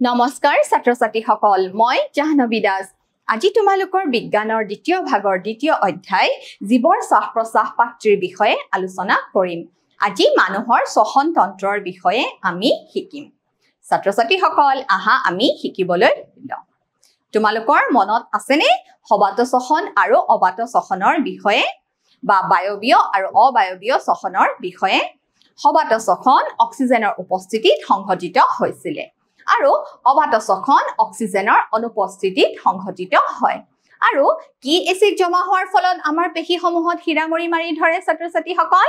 নমস্কাৰ ছাত্ৰ-ছাত্ৰী সকল মই জাহ্নবী দাস আজি তোমালোকৰ বিজ্ঞানৰ দ্বিতীয় ভাগৰ দ্বিতীয় অধ্যায় জীৱৰ শ্বাস-প্ৰশ্বাস পাত্ৰীৰ বিষয়ে আলোচনা কৰিম আজি মানুহৰ শ্বসন তন্ত্ৰৰ বিষয়ে আমি শিকিম ছাত্ৰ-ছাত্ৰী সকল আহা আমি শিকিবলৈ লওঁ তোমালোকৰ মনত আছেনে সবাত শ্বসন আৰু অবাত শ্বসনৰ বিষয়ে বা বায়বীয় আৰু অবায়বীয় শ্বসনৰ বিষয়ে সবাত শ্বসন অক্সিজেনৰ উপস্থিতিত সংঘটিত হৈছিল আৰু অবাত শ্বসন অক্সিজেনৰ অনুপস্থিতিত সংঘটিত হয় আৰু কি এসিড জমা হোৱাৰ ফলত আমাৰ পেশীসমূহত হিৰামৰি মাৰি ধৰে ছাত্ৰ-ছাত্ৰী সকল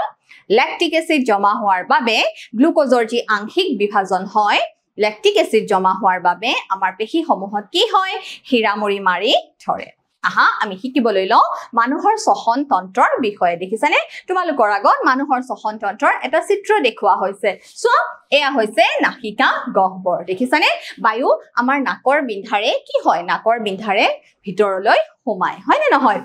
ল্যাকটিক এসিড জমা হোৱাৰ বাবে গ্লুকোজৰ যি আংশিক বিভাজন হয় ল্যাকটিক এসিড জমা হোৱাৰ বাবে আমাৰ পেশীসমূহত কি হয় হিৰামৰি মাৰি ধৰে আহা আমি শিকিবলৈ লওঁ মানুহৰ শ্বসন তন্ত্ৰৰ বিষয়ে দেখিছানে তোমালোকৰ আগত মানুহৰ শ্বসন তন্ত্ৰৰ এটা চিত্ৰ দেখুৱা হৈছে সো এয়া হৈছে নাসিকা গহ্বৰ দেখিছানে বায়ু আমাৰ নাকৰ বিন্ধাৰে কি হয় নাকৰ বিন্ধাৰে ভিতৰলৈ সোমায় হয় নে নহয়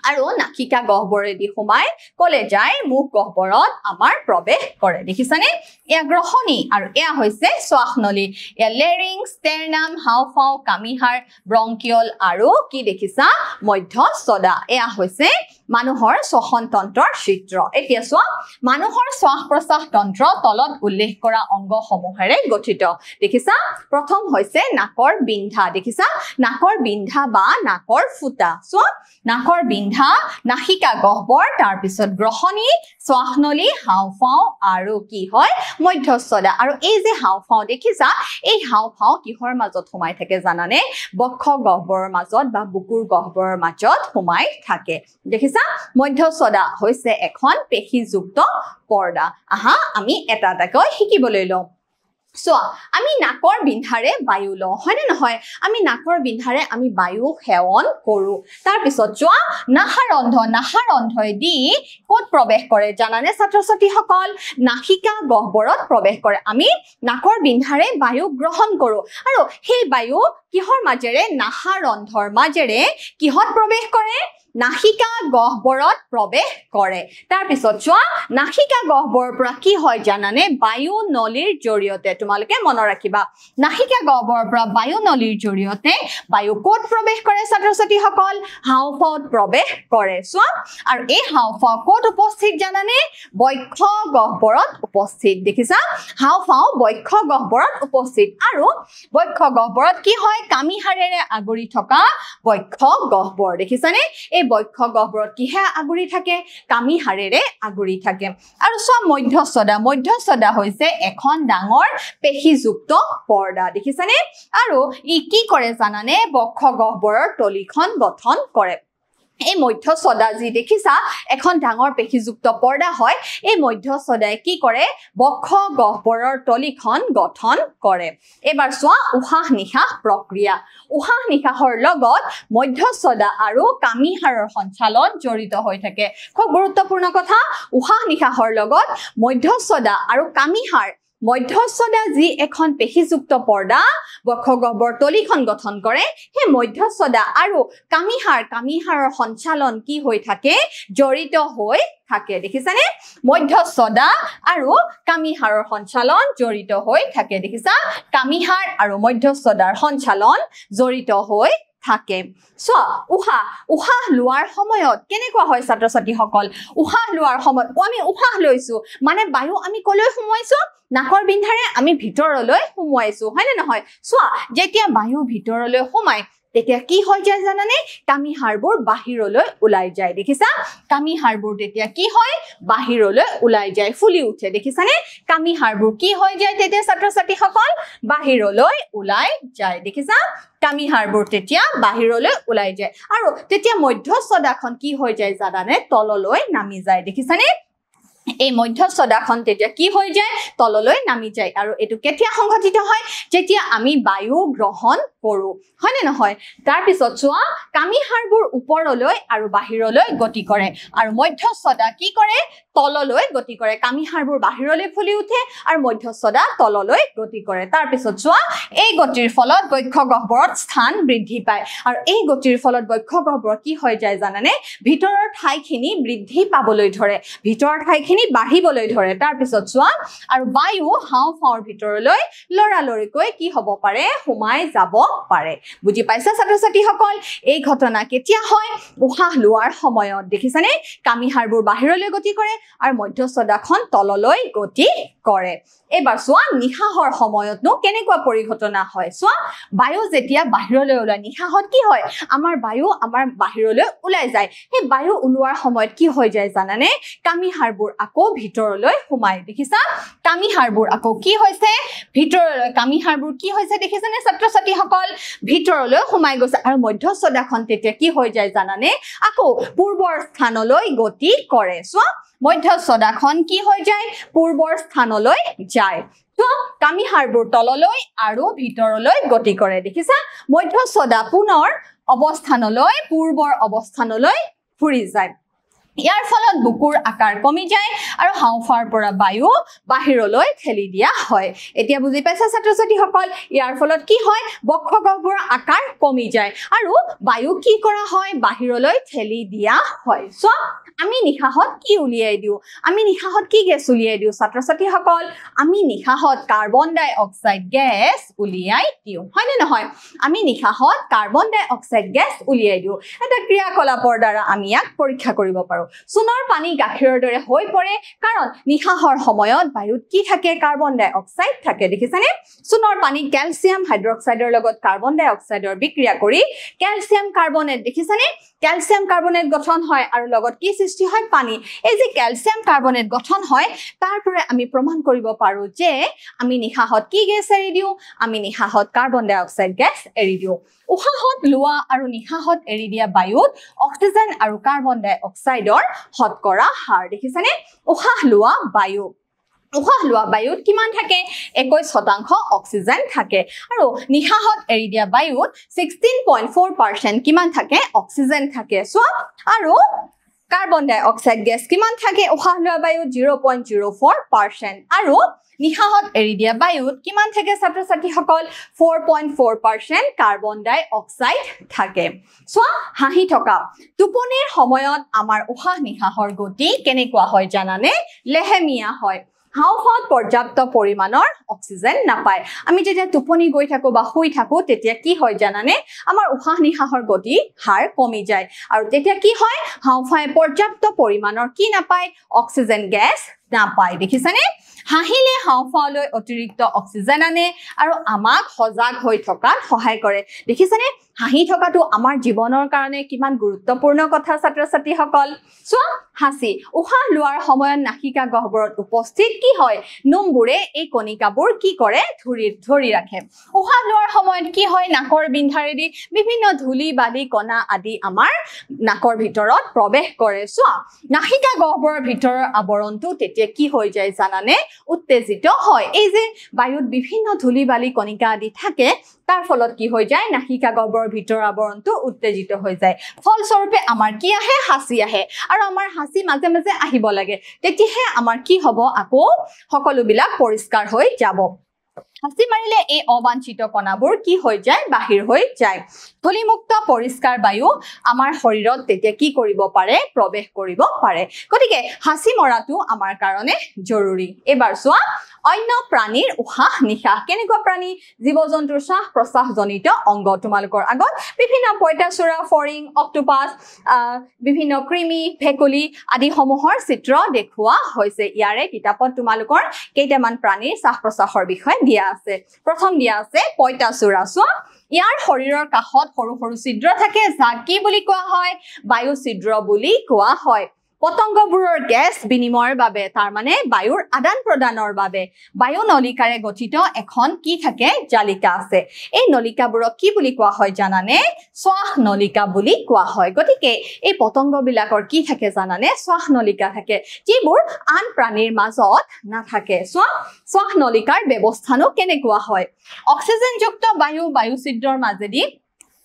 আৰু নাসিকা গহ্বৰেদি সোমাই কলে যায় মুখ গহ্বৰত আমাৰ প্ৰৱেশ কৰে দেখিছানে এয়া গ্ৰহণী আৰু এয়া হৈছে শ্বাসনলী এয়া লেৰিংছ ষ্টেৰনাম হাওফাও কামিহাৰ ব্ৰংকিয়ল আৰু কি দেখিছা মধ্যস্থদা এয়া হৈছে মানুহৰ শ্বসন তন্ত্ৰৰ চিত্ৰ এতিয়া চোৱা মানুহৰ শ্বাস-প্ৰশ্বাস তন্ত্ৰ তলত উল্লেখ কৰা অংগসমূহেৰে গঠিত দেখিছা প্ৰথম হৈছে নাকৰ বিন্ধা দেখিছা নাকৰ বিন্ধা বা নাকৰ ফুটা চোৱা নাকৰ বিন্ধা নাসিকা গহ্বৰ তাৰ পিছত গ্ৰহণী শ্বাসনলী হাওফাও আৰু কি হয় মধ্যস্থদা আৰু এই যে হাওফাও দেখিছা এই হাওফাও কিহৰ মাজত সোমাই থাকে জানানে বক্ষ গহ্বৰৰ মাজত বা বুকুৰ গহ্বৰৰ মাজত সোমাই থাকে দেখিছা মধ্যস্থদা হৈছে এখন পেশীযুক্ত পৰ্দা আহা আমি এটা এটাকৈ শিকিবলৈ লওঁ সোয়া আমি নাকৰ বিন্ধাৰে বায়ু লওঁ হয়নে নহয় আমি নাকৰ বিন্ধাৰে আমি বায়ু সেৱন কৰো তাৰ পিছত যোৱা নাহাৰন্ধই দি ক'ত প্ৰৱেশ কৰে জানানে ছাত্ৰ-ছাত্ৰী সকল নাসিকা গহ্বৰত প্ৰৱেশ কৰে আমি নাকৰ বিন্ধাৰে বায়ু গ্ৰহণ কৰো আৰু সেই বায়ু কিহৰ মাজেৰে নাহাৰন্ধৰ মাজেৰে কিহত প্ৰৱেশ কৰে নাসিকা গহ্বৰত প্ৰৱেশ কৰে তাৰ পিছত যোৱা নাসিকা গহ্বৰৰ পৰা কি হয় জানানে বায়ু নলীৰ জৰিয়তে তোমালোকে মনত ৰাখিবা নাসিকা গহ্বৰৰ পৰা বায়ু নলীৰ জৰিয়তে বায়ু ক'ত প্ৰৱেশ কৰে ছাত্ৰ-ছাত্ৰী সকল হাওফাওত প্ৰৱেশ কৰে চোৱা আৰু এই হাওফাও ক'ত উপস্থিত জানানে বক্ষ গহ্বৰত উপস্থিত দেখিছা হাওফাও বক্ষ গহ্বৰত উপস্থিত আৰু বক্ষ গহ্বৰত কি হয় কামিহাৰেৰে আগুৰি থকা বক্ষ গহ্বৰ দেখিছানে এই বক্ষ গহ্বৰত কিহে আগুৰি থাকে কামিহাৰেৰে আগুৰি থাকে আৰু সব মধ্যস্থদা হৈছে এখন ডাঙৰ পেশীযুক্ত পৰ্দা দেখিছানে আৰু ই কি কৰে জানানে বক্ষ গহ্বৰৰ তলিখন গঠন কৰে এই মধ্যস্থদা যি দেখিছা এখন ডাঙৰ পেশীযুক্ত পৰ্দা হয় এই মধ্যস্থদাই কি কৰে বক্ষ গহ্বৰৰ তলিখন গঠন কৰে এবাৰ চোৱা উশাহ নিশাহ প্ৰক্ৰিয়া উশাহ নিশাহৰ লগত মধ্যস্থদা আৰু কামিহাৰৰ সঞ্চালন জড়িত হৈ থাকে খুব গুৰুত্বপূৰ্ণ কথা উশাহ নিশাহৰ লগত মধ্যস্থদা আৰু কামিহাৰ মধ্যস্থদা যি এখন পেশীযুক্ত পৰ্দা বক্ষ গহ্বৰ তলিখন গঠন কৰে হে মধ্যস্থদা আৰু কামিহাৰৰ সঞ্চালন কি হৈ থাকে জড়িত হৈ থাকে দেখিছানে মধ্যস্থদা আৰু কামিহাৰৰ সঞ্চালন জড়িত হৈ থাকে দেখিছা কামিহাৰ আৰু মধ্যস্থদাৰ সঞ্চালন জড়িত হৈ থাকে সো উশাহ লোৱাৰ সময়ত কেনেকুৱা হয় ছাত্ৰ-ছাত্ৰী সকল উশাহ লোৱাৰ সময়ত আমি উশাহ লৈছো মানে বায়ু আমি কলৈ সোমাইছো নাকৰ বিন্ধাৰে আমি ভিতৰলৈ সোমাইছো হয়নে নহয় চোৱা যেতিয়া বায়ু ভিতৰলৈ সোমাই তেতিয়া কি হৈ যায় জানানে কামিহাৰবোৰ বাহিৰলৈ ওলাই যায় দেখিছা কামিহাৰবোৰ তেতিয়া কি হয় বাহিৰলৈ ওলাই যায় ফুলি উঠে দেখিছানে কামিহাৰবোৰ কি হৈ যায় তেতিয়া ছাত্ৰ-ছাত্ৰী সকল বাহিৰলৈ ওলাই যায় দেখিছা কামিহাৰবোৰ তেতিয়া বাহিৰলৈ ওলাই যায় আৰু তেতিয়া মধ্যস্থদাখন কি হৈ যায় জানানে তললৈ নামি যায় দেখিছানে এই মধ্যস্থদাখন তেতিয়া কি হৈ যায় তললৈ নামি যায় আৰু এটো কেতিয়া সংঘটিত হয় যেতিয়া আমি বায়ু গ্ৰহণ কৰো হয়নে নহয় তাৰ পিছত চোৱা কামিহাৰবোৰ ওপৰলৈ আৰু বাহিৰলৈ গতি কৰে আৰু মধ্যস্থদা কি কৰে তললৈ গতি কৰে কামিহাৰবোৰ বাহিৰলৈ ফুলি উঠে আৰু মধ্যস্থদা তললৈ গতি কৰে তাৰ পিছত চোৱা এই গতিৰ ফলত বক্ষ গহ্বৰত স্থান বৃদ্ধি পায় আৰু এই গতিৰ ফলত বক্ষ গহ্বৰ কি হৈ যায় জানানে ভিতৰৰ ঠাইখিনি বৃদ্ধি পাবলৈ ধৰে ভিতৰৰ ঠাই খিনি বাঢ়িবলৈ ধৰে তাৰ পিছত চোৱা আৰু বায়ু হাওঁফাওঁৰ ভিতৰলৈ লৰালৰিকৈ কি হ'ব পাৰে সোমাই যাব পাৰে বুজি পাইছা ছাত্ৰ ছাত্ৰীসকল এই ঘটনা কেতিয়া হয় উশাহ লোৱাৰ সময়ত দেখিছানে কামিহাৰবোৰ বাহিৰলৈ গতি কৰে আৰু মধ্যস্থদাখন তললৈ গতি কৰে এবাৰ চোৱা নিশাহৰ সময়তনো কেনেকুৱা পৰিঘটনা হয় চোৱা বায়ু যেতিয়া বাহিৰলৈ ওলাই নিশাহত কি হয় আমাৰ বায়ু আমাৰ বাহিৰলৈ ওলাই যায় সেই বায়ু ওলোৱাৰ সময়ত কি হৈ যায় জানানে কামিহাৰবোৰ আকৌ ভিতৰলৈ সোমাই দেখিছা কামিহাৰবোৰ আকৌ কি হৈছে ভিতৰলৈ কামিহাৰবোৰ কি হৈছে দেখিছানে ছাত্ৰ ছাত্ৰীসকল ভিতৰলৈ সোমাই গৈছে আৰু মধ্যস্থদাখন তেতিয়া কি হৈ যায় জানানে আকৌ পূৰ্বৰ স্থানলৈ গতি কৰে চোৱা মধ্যস্থদাখন কি হৈ যায় পূৰ্বৰ স্থানলৈ যায় তো কামিহাৰবোৰ তললৈ আৰু ভিতৰলৈ গতি কৰে দেখিছা মধ্যস্থদা পুনৰ অৱস্থানলৈ পূৰ্বৰ অৱস্থানলৈ ফুৰি যায় ইয়াৰ ফলত বুকুৰ আকাৰ কমি যায় আৰু হাওঁফাওঁৰ পৰা বায়ু বাহিৰলৈ ঠেলি দিয়া হয় এতিয়া বুজি পাইছা ছাত্ৰ ছাত্ৰীসকল ইয়াৰ ফলত কি হয় বক্ষগহ্বৰৰ আকাৰ কমি যায় আৰু বায়ু কি কৰা হয় বাহিৰলৈ ঠেলি দিয়া হয় সো আমি নিশাহত কি উলিয়াই দিও আমি নিশাহত কি গেছ উলিয়াই দিও ছাত্ৰ ছাত্ৰীসকল আমি নিশাহত কাৰ্বন ডাই অক্সাইড গেছ উলিয়াই দিও হয়নে নহয় আমি নিশাহত কাৰ্বন ডাই অক্সাইড গেছ উলিয়াই দিও এটা ক্ৰিয়াকলাপৰ দ্বাৰা আমি ইয়াক পৰীক্ষা কৰিব পাৰো সোণৰ পানী গাখীৰৰ দৰে হৈ পৰে কাৰণ নিশাহৰ সময়ত বায়ুত কি থাকে কাৰ্বন ডাই অক্সাইড থাকে দেখিছানে সোণৰ পানী ক্যালসিয়াম হাইড্ৰক্সাইডৰ লগত কাৰ্বন ডাই অক্সাইডৰ বিক্ৰিয়া কৰি ক্যালসিয়াম কাৰ্বনেট দেখিছানে ক্যালসিয়াম কাৰ্বনেট গঠন হয় আৰু লগত কি সৃষ্টি হয় পানী এই যে ক্যালসিয়াম কাৰ্বনেট গঠন হয় তাৰ পৰা আমি প্ৰমাণ কৰিব পাৰো যে আমি নিশাহত কি গেছ এৰি দিও আমি নিশাহত কাৰ্বন ডাই অক্সাইড গেছ এৰি দিও উশাহত লোৱা আৰু নিশাহত এৰি দিয়া বায়ুত অক্সিজেন আৰু কাৰ্বন ডাই অক্সাইডৰ শতকৰা হাৰ দেখিছানে উশাহ লোৱা বায়ুত কিমান থাকে 21% অক্সিজেন থাকে আৰু নিশাহত এৰি দিয়া বায়ুত 16.4% কিমান থাকে অক্সিজেন থাকে সো আৰু কাৰ্বন ডাই অক্সাইড গেছ কিমান থাকে উশাহ লোৱা বায়ুত 0.04% আৰু নিশাহত এৰি দিয়া বায়ুত কিমান থাকে ছাত্ৰ ছাত্ৰীসকল 4.4% কাৰ্বন ডাই অক্সাইড থাকে সো হাঁহি থকা টোপনিৰ সময়ত আমাৰ উশাহ নিশাহৰ গতি কেনেকুৱা হয় জানানে লেহেমিয়া হয় হাওঁফাওঁত পৰ্যাপ্ত পৰিমাণৰ অক্সিজেন নাপায় আমি যেতিয়া টোপনি গৈ থাকো বা শুই থাকো তেতিয়া কি হয় জানানে আমাৰ উশাহ নিশাহৰ গতি হাৰ কমি যায় আৰু তেতিয়া কি হয় হাওঁফাওঁে পৰ্যাপ্ত পৰিমাণৰ কি নাপায় অক্সিজেন গেছ নাপায় দেখিছানে হাঁহিলে হাওঁফাওঁলৈ অতিৰিক্ত অক্সিজেন আনে আৰু আমাক সজাগ হৈ থকাত সহায় কৰে দেখিছানে হাঁহি থকাটো আমাৰ জীৱনৰ কাৰণে কিমান গুৰুত্বপূৰ্ণ কথা ছাত্ৰ ছাত্ৰীসকল সো হাসি উশাহ লোৱাৰ সময়ত নাসিকা গহ্বৰত উপস্থিত কি হয় নোমবোৰে এই কণিকাবোৰ কি কৰে ধৰি ৰাখে উশাহ লোৱাৰ সময়ত কি হয় নাকৰ বিন্ধাৰেদি বিভিন্ন ধূলি বালি কণা আদি আমাৰ নাকৰ ভিতৰত প্ৰৱেশ কৰে সো নাসিকা গহ্বৰৰ ভিতৰৰ আৱৰণটো তেতিয়া কি হৈ যায় জানানে উত্তেজিত হয় এই যে বায়ুত বিভিন্ন ধূলি বালি কণিকা আদি থাকে তাৰ ফলত কি হৈ যায় নাসিকা গহ্বৰৰ ভিতৰৰ আৱৰণটো উত্তেজিত হৈ যায় ফলস্বৰূপে আমাৰ কি আহে হাসি আহে আৰু আমাৰ হাসি মাজে মাজে আহিব লাগে তেতিয়াহে আমাৰ কি হ'ব আকৌ সকলোবিলাক পৰিষ্কাৰ হৈ যাব হাসি মাৰিলে এই অবাঞ্ছিত কণাবোৰ কি হৈ যায় বাহিৰ হৈ যায় ধূলিমুক্ত পৰিষ্কাৰ বায়ু আমাৰ শৰীৰত তেতিয়া কি কৰিব পাৰে প্ৰৱেশ কৰিব পাৰে গতিকে হাসি মৰাটো আমাৰ কাৰণে জৰুৰী এবাৰ চোৱা অন্য প্ৰাণীৰ উশাহ নিশাহ কেনেকুৱা প্ৰাণী জীৱ-জন্তুৰ শ্বাস প্ৰশ্বাস জনিত অংগ তোমালোকৰ আগত বিভিন্ন পইতাচোৰা ফৰিং অক্টোপাছ বিভিন্ন কৃমি ভেকুলি আদি সমূহৰ চিত্ৰ দেখুওৱা হৈছে ইয়াৰে কিতাপত তোমালোকৰ কেইটামান প্ৰাণীৰ শ্বাস প্ৰশ্বাসৰ বিষয়ে দিয়া আছে প্ৰথম দিয়া আছে পইতাচোৰা চোৱা ইয়াৰ শৰীৰৰ কাষত সৰু সৰু ছিদ্ৰ থাকে যাক কি বুলি কোৱা হয় বায়ু ছিদ্ৰ বুলি কোৱা হয় পতংগবোৰৰ গেছ বিনিময়ৰ বাবে তাৰ মানে বায়ুৰ আদান প্ৰদানৰ বাবে বায়ু নলিকাৰে গঠিত এখন কি থাকে জালিকা আছে এই নলিকাবোৰক কি বুলি কোৱা হয় জানানে শ্বাস নলিকা বুলি কোৱা হয় গতিকে এই পতংগবিলাকৰ কি থাকে জানানে শ্বাস নলিকা থাকে যিবোৰ আন প্ৰাণীৰ মাজত নাথাকে শ্বাস নলিকাৰ ব্যৱস্থানো কেনেকুৱা হয় অক্সিজেনযুক্ত বায়ু ছিদ্ৰৰ মাজেদি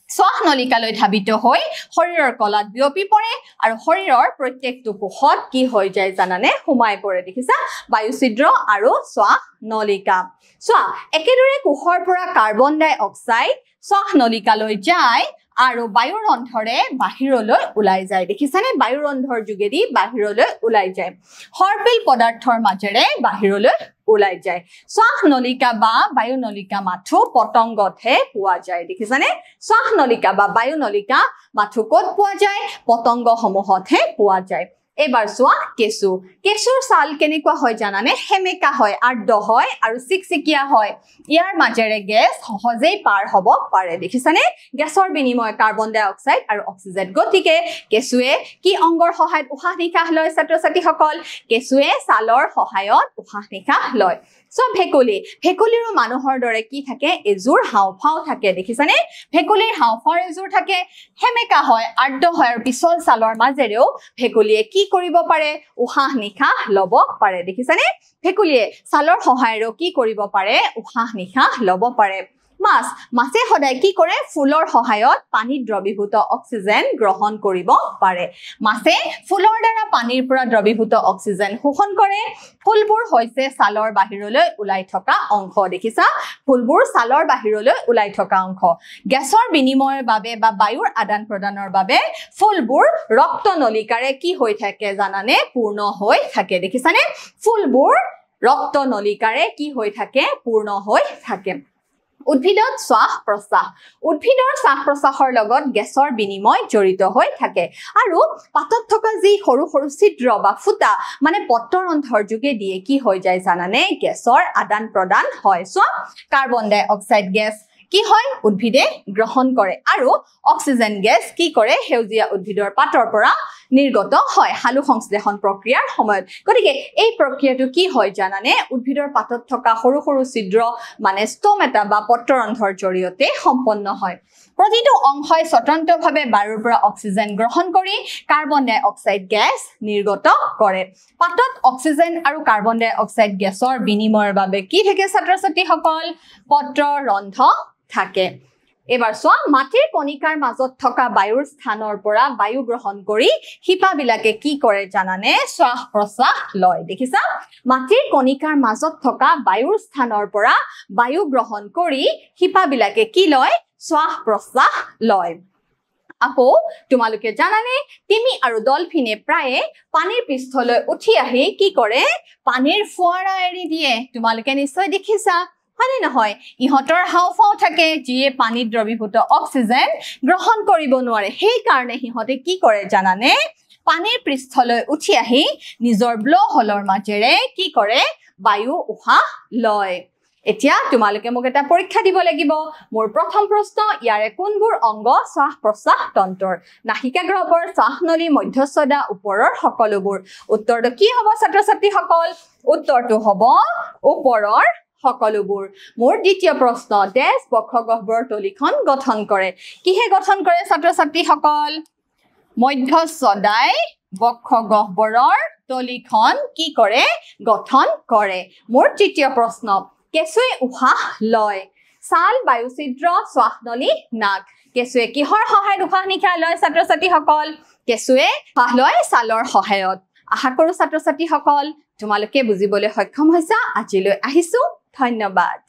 শ্বাস নলিকালৈ ধাবিত হৈ শৰীৰৰ কলাত বিয়পি পৰে আৰু শৰীৰৰ প্ৰত্যেকটো কোষত কি হৈ যায় জানানে সোমাই পৰে দেখিছা বায়ু ছিদ্ৰ আৰু শ্বাস নলিকা চোৱা একেদৰে কোষৰ পৰা কাৰ্বন ডাই অক্সাইড শ্বাস নলিকালৈ যায় আৰু বায়ুৰন্ধৰে বাহিৰলৈ ওলাই যায় দেখিছানে বায়ুৰন্ধৰ যোগেদি বাহিৰলৈ ওলাই যায় হৰপিল পদাৰ্থৰ মাজেৰে বাহিৰলৈ ওলাই যায় শ্বাস নলিকা বা বায়ু নলিকা মাথু পতংগতহে পোৱা যায় দেখিছানে শ্বাস নলিকা বা বায়ু নলিকা মাথু ক'ত পোৱা যায় পতংগ সমূহতহে পোৱা যায় এবাৰ সোৱা কেঁচু কেঁচুৰ ছাল কেনেকুৱা হয় জানানে হেমেকা হয় আৰ্দ্ৰ হয় আৰু চিকচিকিয়া হয় ইয়াৰ মাজেৰে গেছ সহজেই পাৰ হ'ব পাৰে দেখিছানে গেছৰ বিনিময় কাৰ্বন ডাই অক্সাইড আৰু অক্সিজেন গতিকে কেঁচুৱে কি অংগৰ সহায়ত উশাহ নিশাহ লয় ছাত্ৰ-ছাত্ৰীসকল কেঁচুৱে ছালৰ সহায়ত উশাহ নিশাহ লয় সব ভেকুলীৰো মানুহৰ দৰে কি থাকে এজোৰ হাওঁফাওঁ থাকে দেখিছানে ভেকুলীৰ হাওঁফাওঁ এজোৰ থাকে হেমেকা হয় আৰ্দ্ৰ হয় আৰু পিছল ছালৰ মাজেৰেও ভেকুলীয়ে কি কৰিব পাৰে উশাহ নিশাহ ল'ব পাৰে দেখিছানে ভেকুলীয়ে ছালৰ সহায়েৰে কি কৰিব পাৰে উশাহ নিশাহ ল'ব পাৰে মাছে সদায় কি কৰে ফুলৰ সহায়ত পানীত দ্ৰৱীভূত অক্সিজেন গ্ৰহণ কৰিব পাৰে মাছে ফুলৰ দ্বাৰা পানীৰ পৰা দ্ৰৱীভূত অক্সিজেন শোষণ কৰে ফুলবোৰ হৈছে ছালৰ বাহিৰলৈ ওলাই থকা অংশ দেখিছা ফুলবোৰ ছালৰ বাহিৰলৈ ওলাই থকা অংশ গেছৰ বিনিময়ৰ বাবে বা বায়ুৰ আদান প্ৰদানৰ বাবে ফুলবোৰ ৰক্ত নলিকাৰে কি হৈ থাকে জানানে পূৰ্ণ হৈ থাকে দেখিছানে ফুলবোৰ ৰক্ত নলিকাৰে কি হৈ থাকে পূৰ্ণ হৈ থাকে উদ্ভিদত শ্বাস প্ৰশ্বাস উদ্ভিদৰ শ্বাস প্ৰশ্বাসৰ লগত গেছৰ বিনিময় জড়িত হৈ থাকে আৰু পাতত থকা যি সৰু সৰু ছিদ্ৰ বা ফুটা মানে পত্ৰৰন্ধ্ৰৰ যোগেদি কি হৈ যায় জানানে গেছৰ আদান প্ৰদান হয় কাৰ্বন ডাই অক্সাইড গেছ কি হয় উদ্ভিদে গ্ৰহণ কৰে আৰু অক্সিজেন গেছ কি কৰে সেউজীয়া উদ্ভিদৰ পাতৰ পৰা নিৰ্গত হয় হালু সংশ্লেষণ প্ৰক্ৰিয়াৰ সময়ত গতিকে এই প্ৰক্ৰিয়াটো কি হয় জানানে উদ্ভিদৰ পাতত থকা সৰু সৰু ছিদ্ৰ মানে ষ্টমেটা বা পত্ৰৰন্ধ্ৰৰ জৰিয়তে সম্পন্ন হয় প্ৰতিটো অংশই স্বতন্ত্ৰভাৱে বায়ুৰ পৰা অক্সিজেন গ্ৰহণ কৰি কাৰ্বন ডাই অক্সাইড গেছ নিৰ্গত কৰে পাতত অক্সিজেন আৰু কাৰ্বন ডাই অক্সাইড গেছৰ বিনিময়ৰ বাবে কি থাকে ছাত্ৰ-ছাত্ৰীসকল পত্ৰৰন্ধ্ৰ থাকে এবাৰ সোৱা মাটিৰ কণিকাৰ মাজত থকা বায়ুৰ স্থানৰ পৰা বায়ু গ্ৰহণ কৰি শিপাবিলাকে কি কৰে জানানে শ্বাস প্ৰশ্বাস লয় দেখিছা মাটিৰ কণিকাৰ মাজত থকা বায়ুৰ স্থানৰ পৰা বায়ু গ্ৰহণ কৰি শিপাবিলাকে কি লয় শ্বাস প্ৰশ্বাস লয় আকৌ তোমালোকে জানানে তিমি আৰু ডলফিনে প্ৰায়ে পানীৰ পৃষ্ঠলৈ উঠি আহি কি কৰে পানীৰ ফুৱাৰা এৰি দিয়ে তোমালোকে নিশ্চয় দেখিছা হয়নে নহয় ইহঁতৰ হাওঁফাওঁ থাকে যিয়ে পানীত দ্ৰৱীভূত অক্সিজেন গ্ৰহণ কৰিব নোৱাৰে সেই কাৰণে ইহঁতে কি কৰে জানানে পানীৰ পৃষ্ঠলৈ উঠি আহি নিজৰ ব্ল'হলৰ মাজেৰে কি কৰে বায়ু উশাহ লয় এতিয়া তোমালোকে মোক এটা পৰীক্ষা দিব লাগিব মোৰ প্ৰথম প্ৰশ্ন ইয়াৰে কোনবোৰ অংগ শ্বাস প্ৰশ্বাস তন্ত্ৰৰ নাসিকাগ্ৰহৰ শ্বাসনলী মধ্যস্থদা ওপৰৰ সকলোবোৰ উত্তৰটো কি হ'ব ছাত্ৰ-ছাত্ৰীসকল উত্তৰটো হ'ব ওপৰৰ সকলোবোৰ মোৰ দ্বিতীয় প্ৰশ্ন ডেছ বক্ষগহ্বৰৰ তলিখন গঠন কৰে কিহে গঠন কৰে ছাত্ৰ-ছাত্ৰীসকল মধ্যস্থদাই বক্ষগহ্বৰৰ তলিখন কি কৰে গঠন কৰে মোৰ তৃতীয় প্ৰশ্ন কেঁচুৱে উশাহ লয় ছাল বায়ু ছিদ্ৰ শ্বাসনলী নাক কেঁচুৱে কিহৰ সহায়ত উশাহ নিশাহ লয় ছাত্ৰ-ছাত্ৰীসকল কেঁচুৱে উশাহ লয় ছালৰ সহায়ত আশা কৰো ছাত্ৰ-ছাত্ৰীসকল তোমালোকে বুজিবলৈ সক্ষম হৈছা আজিলৈ আহিছো ধন্যবাদ